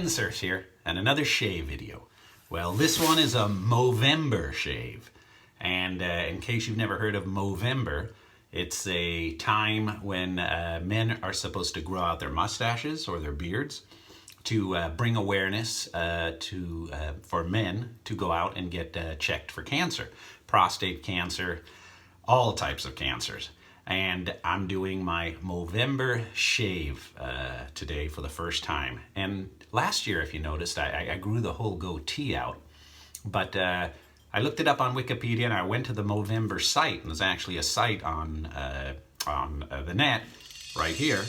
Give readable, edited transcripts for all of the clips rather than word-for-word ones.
Kensurfs here, and another shave video. Well, this one is a Movember shave. And in case you've never heard of Movember, it's a time when men are supposed to grow out their mustaches or their beards to bring awareness for men to go out and get checked for cancer, prostate cancer, all types of cancers. And I'm doing my Movember shave today for the first time. And last year, if you noticed, I grew the whole goatee out. But I looked it up on Wikipedia and I went to the Movember site. And there's actually a site on the net right here.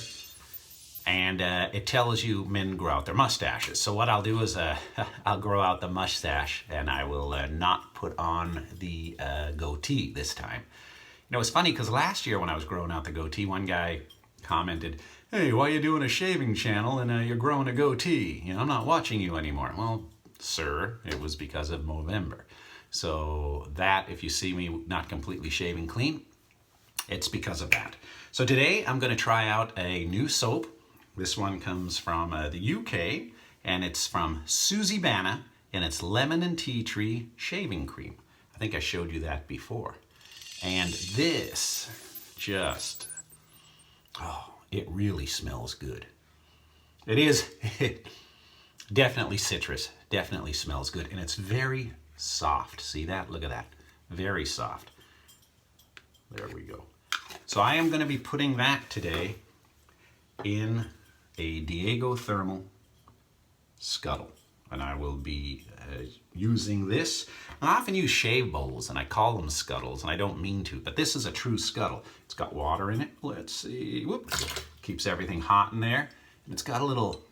And it tells you men grow out their mustaches. So what I'll do is I'll grow out the mustache and I will not put on the goatee this time. You know, it's funny because last year when I was growing out the goatee, one guy commented, "Hey, why are you doing a shaving channel and you're growing a goatee? You know, I'm not watching you anymore." Well, sir, it was because of Movember. So that, if you see me not completely shaving clean, it's because of that. So today I'm going to try out a new soap. This one comes from the UK and it's from SueZBana and it's lemon and tea tree shaving cream. I think I showed you that before. And this just, oh, it really smells good. It is definitely citrus, definitely smells good. And it's very soft. See that? Look at that. Very soft. There we go. So I am going to be putting that today in a Diego Thermal Scuttle. And I will be using this. I often use shave bowls and I call them Scuttles and I don't mean to, but this is a true Scuttle. It's got water in it. Let's see. Whoops. Keeps everything hot in there. And it's got a little,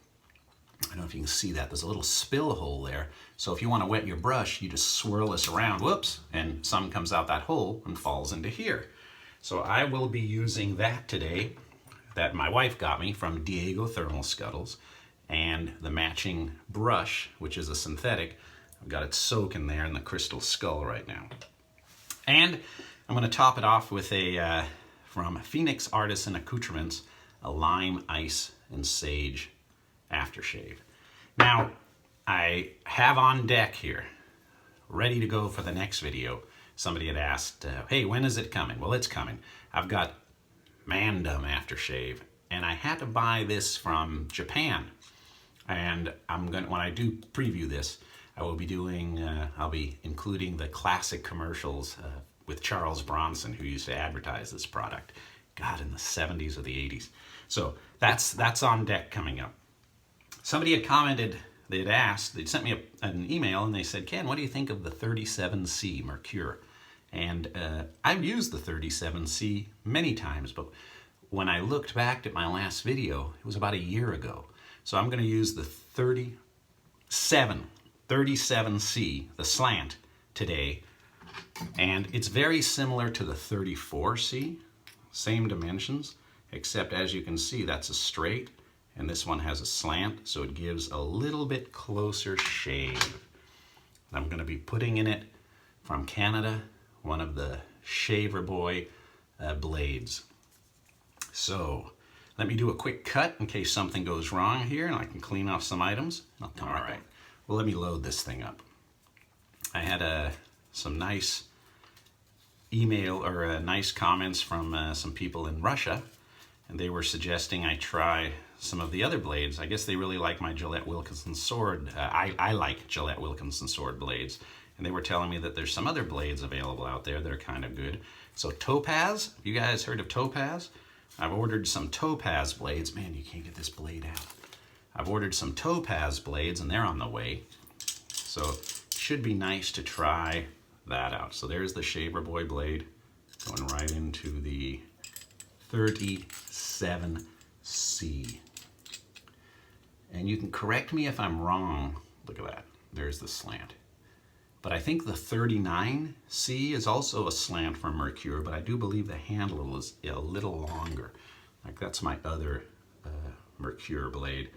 I don't know if you can see that, there's a little spill hole there. So if you want to wet your brush, you just swirl this around, whoops, and some comes out that hole and falls into here. So I will be using that today that my wife got me from Diego Thermal Scuttles. And the matching brush, which is a synthetic. I've got it soaking there in the crystal skull right now. And I'm going to top it off with a, from Phoenix Artisan Accoutrements, a lime, ice, and sage aftershave. Now, I have on deck here, ready to go for the next video. Somebody had asked, hey, when is it coming? Well, it's coming. I've got Mandem aftershave, and I had to buy this from Japan. And I'm going to, when I do preview this, I will be doing, I'll be including the classic commercials with Charles Bronson, who used to advertise this product, God, in the 70s or the 80s. So that's on deck coming up. Somebody had commented, they had asked, they'd sent me an email and they said, "Ken, what do you think of the 37C Merkur?" And I've used the 37C many times, but when I looked back at my last video, it was about a year ago. So I'm going to use the 37C, the Slant, today. And it's very similar to the 34C, same dimensions, except as you can see, that's a straight, and this one has a slant, so it gives a little bit closer shave. I'm going to be putting in it from Canada, one of the Shaverboy blades. So let me do a quick cut in case something goes wrong here and I can clean off some items. All right. Well, let me load this thing up. I had some nice email or nice comments from some people in Russia, and they were suggesting I try some of the other blades. I guess they really like my Gillette Wilkinson sword. I like Gillette Wilkinson sword blades, and they were telling me that there's some other blades available out there that are kind of good. So Topaz, you guys heard of Topaz? I've ordered some Topaz blades. Man, you can't get this blade out. I've ordered some Topaz blades and they're on the way. So it should be nice to try that out. So there's the Shaverboy blade going right into the 37C. And you can correct me if I'm wrong. Look at that. There's the slant. But I think the 39C is also a slant from Merkur, but I do believe the handle is a little longer. Like that's my other Merkur blade,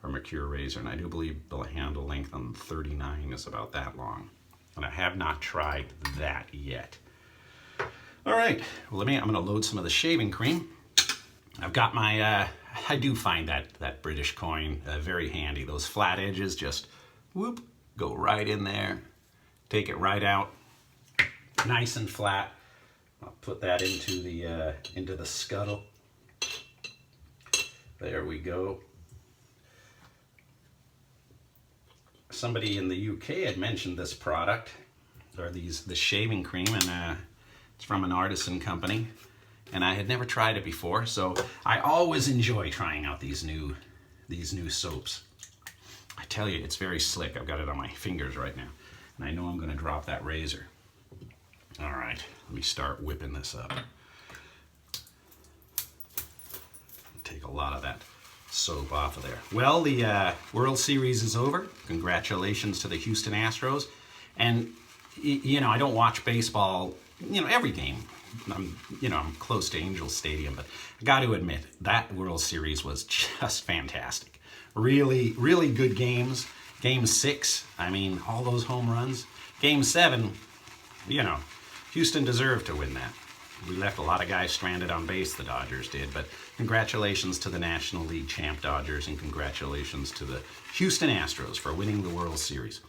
or Merkur razor, and I do believe the handle length on 39 is about that long. And I have not tried that yet. All right, well, I'm gonna load some of the shaving cream. I've got my I do find that British coin very handy. Those flat edges just whoop, go right in there, take it right out, nice and flat. I'll put that into the scuttle. There we go. Somebody in the UK had mentioned this product, or the shaving cream, and it's from an artisan company, and I had never tried it before, so I always enjoy trying out these new soaps. I tell you, it's very slick. I've got it on my fingers right now, and I know I'm going to drop that razor. All right, let me start whipping this up. Take a lot of that soap off of there. Well, the World Series is over. Congratulations to the Houston Astros. And, you know, I don't watch baseball, you know, every game. I'm close to Angel Stadium, but I got to admit, that World Series was just fantastic. Really, really good games. Game 6, I mean, all those home runs. Game 7, you know, Houston deserved to win that. We left a lot of guys stranded on base, the Dodgers did, but congratulations to the National League champ Dodgers, and congratulations to the Houston Astros for winning the World Series.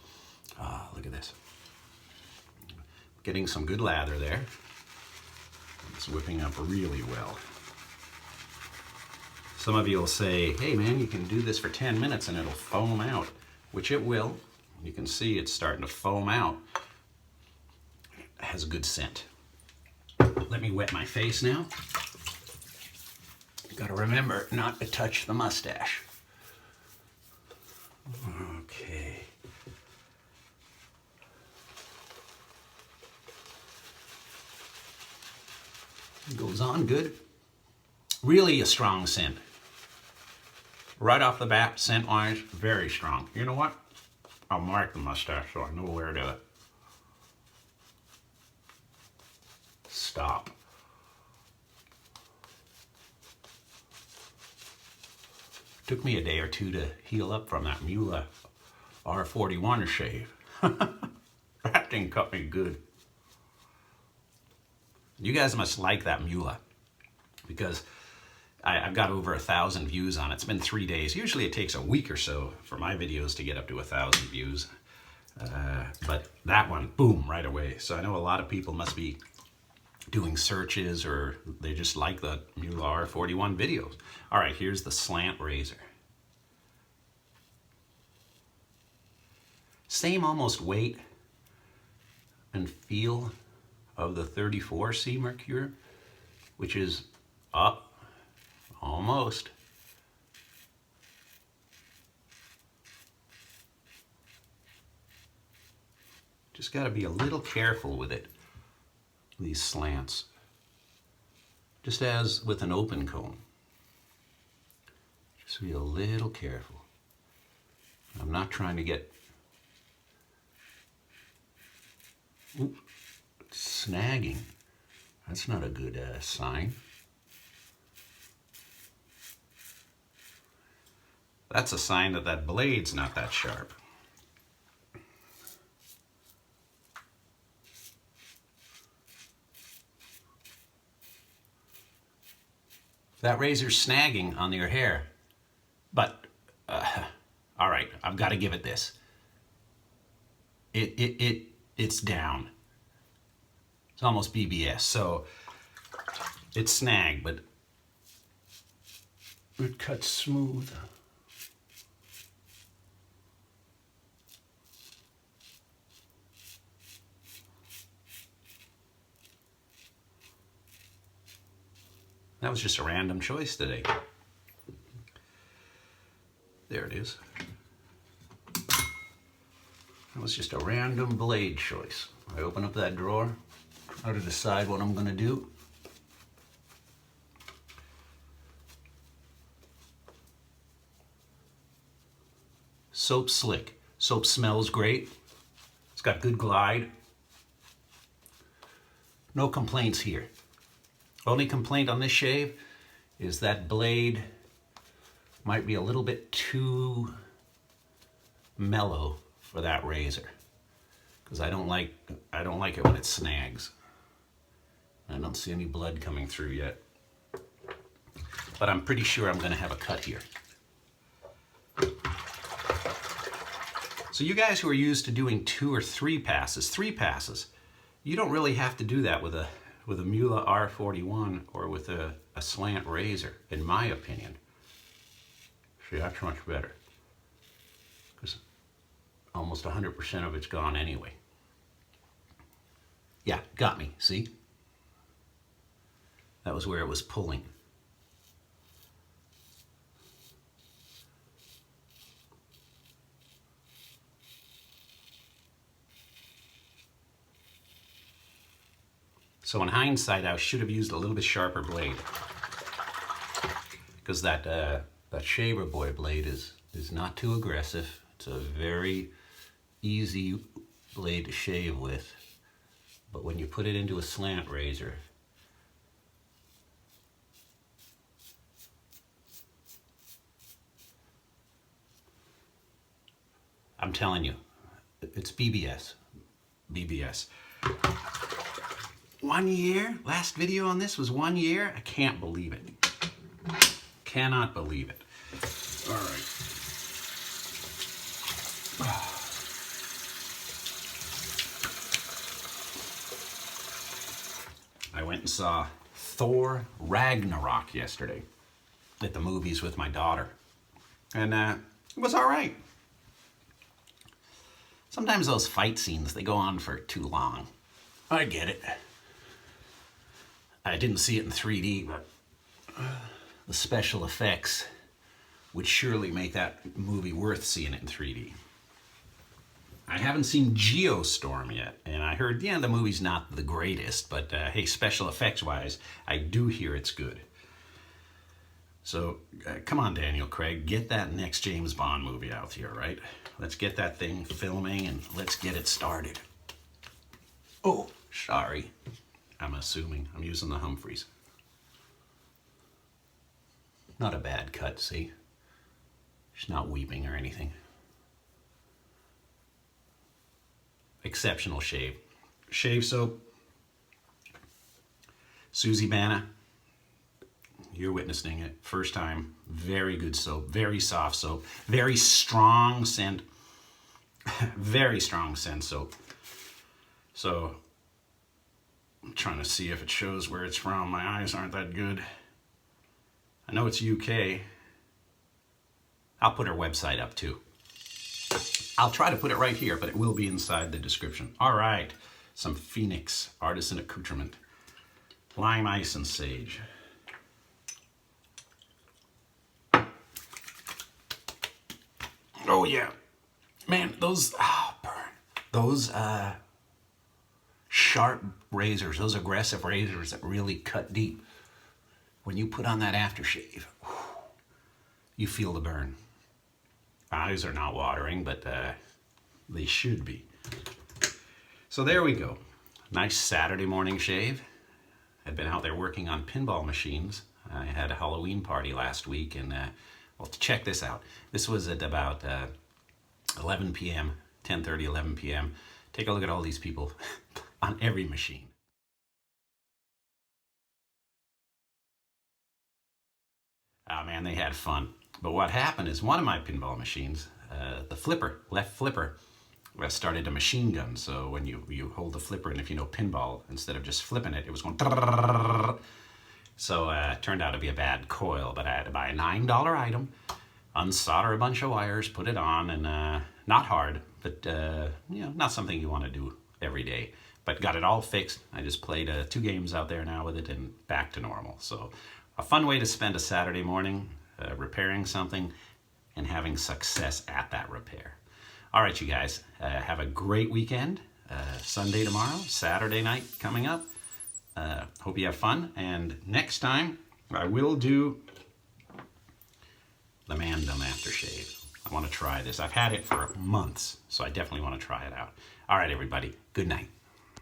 Look at this. Getting some good lather there. It's whipping up really well. Some of you will say, hey man, you can do this for 10 minutes and it'll foam out, which it will. You can see it's starting to foam out. It has a good scent. Let me wet my face now. Got to remember not to touch the mustache. Okay. It goes on good. Really a strong scent. Right off the bat, scent-wise, very strong. You know what? I'll mark the mustache so I know where to stop. Took me a day or two to heal up from that Mula R41 shave. That thing cut me good. You guys must like that Mula, because I've got over 1,000 views on it. It's been 3 days. Usually it takes a week or so for my videos to get up to 1,000 views. But that one, boom, right away. So I know a lot of people must be doing searches, or they just like the Mula R41 videos. All right, here's the Slant razor. Same almost weight and feel of the 34C Merkur, which is up almost. Just got to be a little careful with it, these slants, just as with an open comb. Just be a little careful. I'm not trying to get snagging. That's not a good sign. That's a sign that that blade's not that sharp. That razor's snagging on your hair, but all right, I've got to give it this. It's down. It's almost BBS, so it's snagged, but it cuts smooth. That was just a random choice today. There it is. That was just a random blade choice. I open up that drawer, try to decide what I'm going to do. Soap slick. Soap smells great. It's got good glide. No complaints here. Only complaint on this shave is that blade might be a little bit too mellow for that razor, because I don't like it when it snags. I don't see any blood coming through yet. but I'm pretty sure I'm gonna have a cut here. So you guys who are used to doing 2 or 3 passes, you don't really have to do that with a Mula R41 or with a slant razor, in my opinion. See, that's much better, because almost 100% of it's gone anyway. Yeah, got me, see? That was where it was pulling. So in hindsight, I should have used a little bit sharper blade, because that Shaverboy blade is not too aggressive. It's a very easy blade to shave with, but when you put it into a slant razor, I'm telling you, it's BBS. 1 year? Last video on this was 1 year? I can't believe it. Cannot believe it. All right. I went and saw Thor Ragnarok yesterday at the movies with my daughter. And it was all right. Sometimes those fight scenes, they go on for too long. I get it. I didn't see it in 3D, but the special effects would surely make that movie worth seeing it in 3D. I haven't seen Geostorm yet, and I heard, yeah, the movie's not the greatest, but hey, special effects wise, I do hear it's good. So come on, Daniel Craig, get that next James Bond movie out here, right? Let's get that thing filming and let's get it started. Oh, sorry. I'm assuming I'm using the Humphreys. Not a bad cut, see? She's not weeping or anything. Exceptional shave. ShaveSoap. SueZBana. You're witnessing it. First time. Very good soap. Very soft soap. Very strong scent. Very strong scent soap. So, I'm trying to see if it shows where it's from. My eyes aren't that good. I know it's UK. I'll put her website up too. I'll try to put it right here, but it will be inside the description. All right, some Phoenix artisan accoutrement. Lime ice and sage. Oh yeah, man, those, burn. Those, sharp razors, those aggressive razors that really cut deep. When you put on that aftershave, you feel the burn. Eyes are not watering, but they should be. So there we go. Nice Saturday morning shave. I've been out there working on pinball machines. I had a Halloween party last week, and well, check this out. This was at about 11 p.m., 10:30, 11 p.m. Take a look at all these people on every machine. Oh man, they had fun. But what happened is one of my pinball machines, the flipper, left flipper, started a machine gun. So when you hold the flipper, and if you know pinball, instead of just flipping it, it was going. So it turned out to be a bad coil, but I had to buy a $9 item, unsolder a bunch of wires, put it on, and not hard, but you know, not something you want to do every day. But got it all fixed. I just played 2 games out there now with it, and back to normal. So a fun way to spend a Saturday morning, repairing something and having success at that repair. All right, you guys, have a great weekend. Sunday tomorrow, Saturday night coming up. Hope you have fun. And next time, I will do the Man-Done Aftershave. I want to try this. I've had it for months, so I definitely want to try it out. All right, everybody, good night.